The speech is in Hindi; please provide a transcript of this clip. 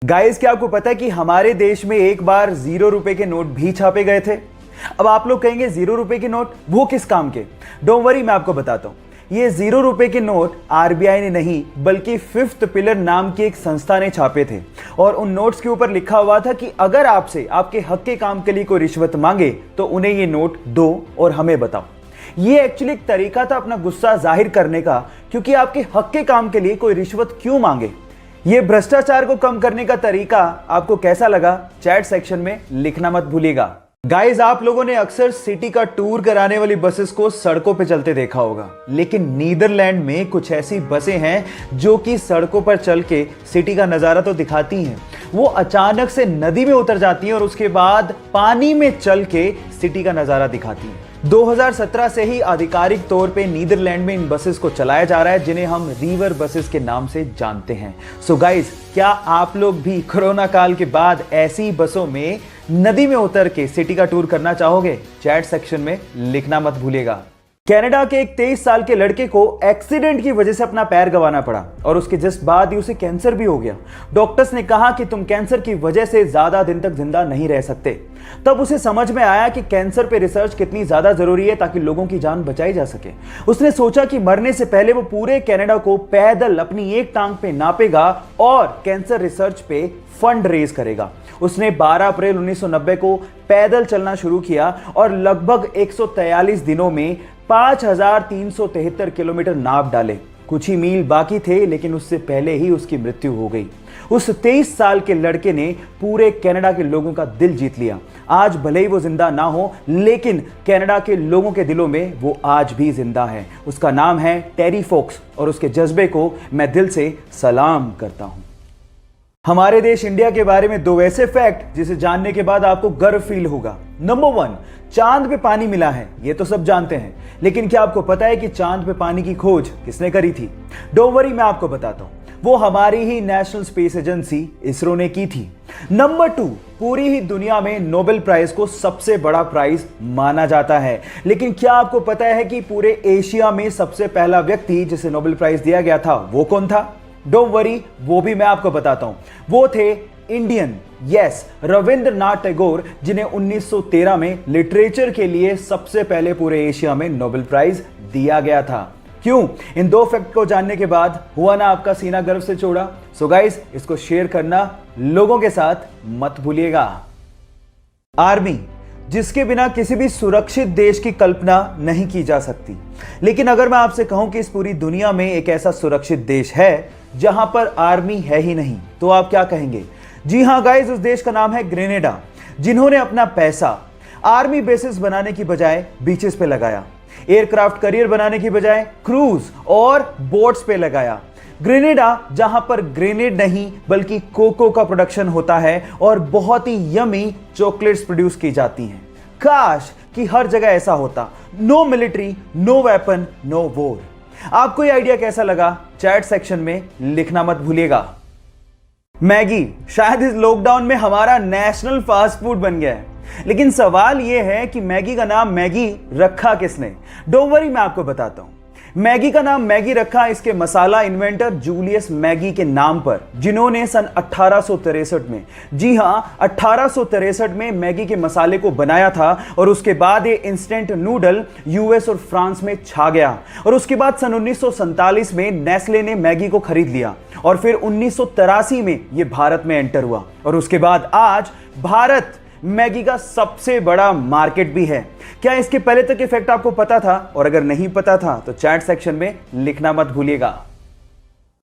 गाइस, क्या आपको पता है कि हमारे देश में एक बार 0 रुपए के नोट भी छापे गए थे। अब आप लोग कहेंगे 0 रुपए के नोट वो किस काम के? डोंट वरी, मैं आपको बताता हूं। ये 0 रुपए के नोट आरबीआई ने नहीं बल्कि फिफ्थ पिलर नाम की एक संस्था ने छापे थे और उन नोट्स के ऊपर लिखा हुआ था कि अगर आपसे आपके हक के काम के लिए कोई रिश्वत मांगे तो उन्हें ये नोट दो और हमें बताओ। ये एक्चुअली एक तरीका था अपना गुस्सा जाहिर करने का, क्योंकि आपके हक के काम के लिए कोई रिश्वत क्यों मांगे। ये भ्रष्टाचार को कम करने का तरीका आपको कैसा लगा, चैट सेक्शन में लिखना मत भूलिएगा। गाइस, आप लोगों ने अक्सर सिटी का टूर कराने वाली बसेस को सड़कों पे चलते देखा होगा, लेकिन नीदरलैंड में कुछ ऐसी बसें हैं जो कि सड़कों पर चल के सिटी का नजारा तो दिखाती हैं, वो अचानक से नदी में उतर जाती हैं और उसके बाद पानी में चल के सिटी का नजारा दिखाती हैं। 2017 से ही आधिकारिक तौर पे नीदरलैंड में इन बसेस को चलाया जा रहा है, जिन्हें हम रिवर बसेस के नाम से जानते हैं। सो गाइस, क्या आप लोग भी कोरोना काल के बाद ऐसी बसों में नदी में उतर के सिटी का टूर करना चाहोगे? चैट सेक्शन में लिखना मत भूलिएगा। कनाडा के एक 23 साल के लड़के को एक्सीडेंट की वजह से अपना पैर गंवाना पड़ा और उसके जस्ट बाद ही उसे कैंसर भी हो गया। डॉक्टर्स ने कहा कि तुम कैंसर की वजह से ज्यादा दिन तक जिंदा नहीं रह सकते। तब उसे समझ में आया कि कैंसर पे रिसर्च कितनी ज्यादा जरूरी है ताकि लोगों की जान बचाई जा सके। उसने सोचा कि मरने से पहले वो पूरे कनाडा को पैदल अपनी एक टांग पे नापेगा और कैंसर रिसर्च पे फंड रेज करेगा। उसने 12 अप्रैल 1990 को पैदल चलना शुरू किया और लगभग 143 दिनों में 5373 किलोमीटर नाप डाले। कुछ ही मील बाकी थे, लेकिन उससे पहले ही उसकी मृत्यु हो गई। उस 23 साल के लड़के ने पूरे कनाडा के लोगों का दिल जीत लिया। आज भले ही वो जिंदा ना हो, लेकिन कनाडा के लोगों के दिलों में वो आज भी जिंदा है। उसका नाम है टेरी फोक्स और उसके जज्बे को मैं दिल से सलाम करता हूं। हमारे देश इंडिया के बारे में 2 ऐसे फैक्ट जिसे जानने के बाद आपको गर्व फील होगा। नंबर 1, चांद पे पानी मिला है, ये तो सब जानते हैं, लेकिन क्या आपको पता है कि चांद पे पानी की खोज किसने करी थी? डोंट वरी, मैं आपको बताता हूं। वो हमारी ही नेशनल स्पेस एजेंसी इसरो ने की थी। नंबर 2, पूरी ही दुनिया में नोबेल प्राइज को सबसे बड़ा प्राइज माना जाता है, लेकिन क्या आपको पता है कि पूरे एशिया में सबसे पहला व्यक्ति जिसे नोबेल प्राइज दिया गया था वो कौन था? डोंट वरी, वो भी मैं आपको बताता हूं। वो थे इंडियन, यस, रविंद्रनाथ टैगोर, जिन्हें 1913 में लिटरेचर के लिए सबसे पहले पूरे एशिया में नोबेल प्राइज दिया गया था। क्यों? इन 2 फैक्ट को जानने के बाद हुआ ना आपका सीना गर्व से चौड़ा? सो गाइस, इसको शेयर करना लोगों के साथ मत भूलिएगा। आर्मी, जिसके बिना किसी भी सुरक्षित देश की कल्पना नहीं की जा सकती, लेकिन अगर मैं आपसे कहूं कि इस पूरी दुनिया में एक ऐसा सुरक्षित देश है जहां पर आर्मी है ही नहीं, तो आप क्या कहेंगे? जी हां गाइस, उस देश का नाम है ग्रेनेडा, जिन्होंने अपना पैसा आर्मी बेसिस बनाने की बजाय बीचेस पे लगाया, एयरक्राफ्ट करियर बनाने की बजाय क्रूज और बोट्स पे लगाया। ग्रेनेडा, जहां पर ग्रेनेड नहीं बल्कि कोको का प्रोडक्शन होता है और बहुत ही यमी चॉकलेट्स प्रोड्यूस की जाती हैं। काश कि हर जगह ऐसा होता। No military, no weapon, no war. आपको ये आइडिया कैसा लगा? चैट सेक्शन में लिखना मत भूलिएगा। मैगी शायद इस लॉकडाउन में हमारा नेशनल फास्ट फूड बन गया है, लेकिन सवाल यह है कि मैगी का नाम मैगी रखा किसने? डोंट वरी, मैं आपको बताता हूं। मैगी का नाम मैगी रखा इसके मसाला इन्वेंटर जूलियस मैगी के नाम पर, जिन्होंने सन 1863 में, जी हां 1863 में मैगी के मसाले को बनाया था और उसके बाद ये इंस्टेंट नूडल यूएस और फ्रांस में छा गया। और उसके बाद सन 1947 में नेस्ले ने मैगी को खरीद लिया और फिर 1983 में ये भारत में एंटर हुआ और उसके बाद आज भारत मैगी का सबसे बड़ा मार्केट भी है। क्या इसके पहले तक इफेक्ट आपको पता था? और अगर नहीं पता था तो चैट सेक्शन में लिखना मत भूलिएगा।